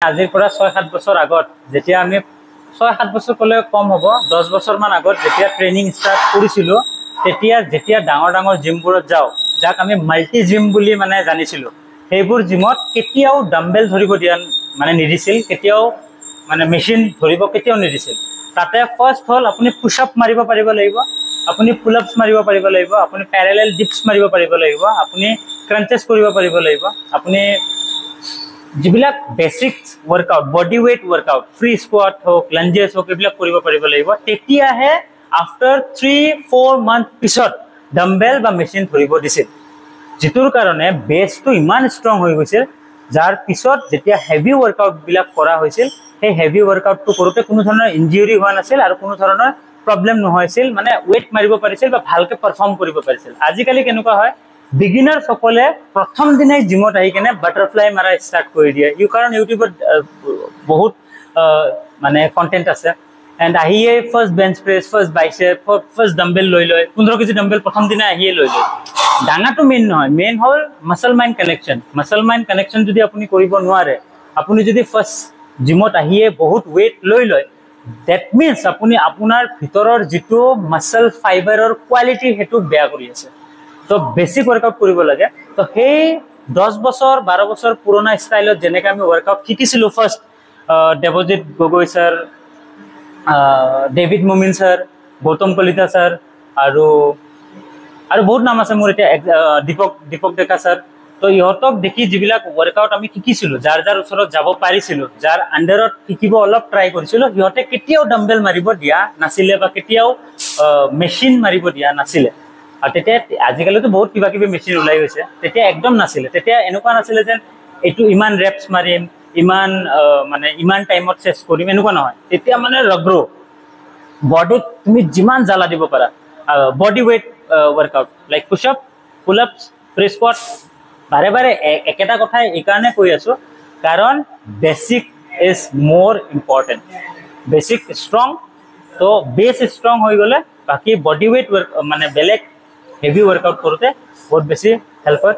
আজিৰ পৰা 6-7 বছৰ আগত যেতিয়া আমি 6-7 বছৰ কলে কম হ'ব 10 বছৰ মান আগত যেতিয়া ট্ৰেইনিং ষ্টাৰ্ট কৰিছিল যেতিয়া ডাঙৰ ডাঙৰ জিমবোৰত যাও যাক আমি মাল্টি জিম বুলি মানে জানিছিল সেইবোৰ জিমত কেতিয়াও ডাম্বেল ধৰিব দিয়া মানে নিদিছিল কেতিয়াও মানে মেচিন ধৰিব কেতিয়াও নিদিছিল তাতে ফাৰ্স্ট হল আপুনি পুশ আপ মাৰিব পাৰিব লাগিব আপুনি পুল আপস মাৰিব পাৰিব লাগিব আপুনি প্যাৰালেল ডিপস মাৰিব পাৰিব লাগিব আপুনি ক্ৰাঞ্চেছ কৰিব পাৰিব লাগিব আপুনি जिबिलाक basic workout body weight workout free squat हो लंजेस हो केबिलाक কৰিব পাৰিব লাগিব তেতিয়া হে आफ्टर 3-4 মান্থ পিছত ডাম্বেল বা মেচিন ধৰিব দিছিল যিটোৰ কাৰণে বেসটো ইমান ষ্ট্ৰং হৈ গৈছিল যাৰ পিছত যেতিয়া হেভি वर्कआउट বিলাক কৰা হৈছিল সেই হেভি वर्कआउट টো কৰোতে কোনো ধৰণৰ ইনজুৰি হোৱা নাছিল আৰু কোনো ধৰণৰ প্ৰবলেম নহৈছিল মানে ওয়েট মাৰিব পাৰিছিল বা ভালকে পাৰফৰ্ম কৰিব পাৰিছিল আজিকালি কেনেকুৱা হয় बिगिनर सकले प्रथम दिन जिमत आहि केने बटरफ्लाई मारा स्टार्ट কৰি দিয়ে ইউ কাৰণ ইউটিউবত বহুত মানে কন্টেন্ট আছে এন্ড আহিয়ে first bench press first bicep first dumbbell লৈ লয় 15 কেজি ডাম্বেল প্ৰথম দিনা আহিয়ে লৈ লয় ডাঙাটো মেইন নহয় মেইন হল মাসল মাইন্ড কানেকশন যদি আপুনি কৰিব নোৱাৰে আপুনি যদি ফাৰ্স্ট জিমত আহিয়ে বহুত ওয়েট লৈ লয় that means আপুনি আপোনাৰ ভিতৰৰ যেটো মাসল ফাইবাৰৰ কোৱালিটি হেতু বেয়া কৰি আছে तो बेसिक वर्कआउट কৰিব লাগে তো সেই 10 বছৰ 12 বছৰ পুৰণা ষ্টাইলত যেনেকৈ আমি वर्कआउट শিকিছিলো first Debajit Gogoi sir David Mumin sir Gautam Kalita sir আৰু বহুত নাম আছে মোৰ এতিয়া দীপক ডেকা স্যাৰ তো ইহতক দেখি যিবিলাক वर्कआउट আমি শিকিছিলো যাৰ ওচৰত যাব পাৰিছিলো যাৰ আন্ডাৰত শিকিব অলপ ট্ৰাই কৰিছিলো ইহতে কেতিয়াও ডাম্বেল মাৰিব দিয়া নাছিলে বা কেতিয়াও মেচিন মাৰিব দিয়া নাছিলে আর তেতে আজিকালি তো বহুত কিবা কিবি মেচিন ওলাই গৈছে তেতে একদম নাছিলে তেতে এনেকুৱা নাছিলে যে এটু ইমান ৰেপস মাৰিম ইমান মানে ইমান টাইমত চেস কৰিম এনেকুৱা নহয় তেতিয়া মানে ৰগ্ৰো বডি তুমি যিমান জালা দিব পাৰা body weight workout like push up pull আপস ফ্ৰি স্কোয়াট বাৰে বাৰে একেটা কথাই এই কাৰণে কৈ আছো কাৰণ basic is more important basic strong তো বেস স্ট্রং হৈ গলে বাকি বডি ওয়েট মানে বেলেগ हेवी वर्कआउट करते बहुत बेसी हेल्प হয়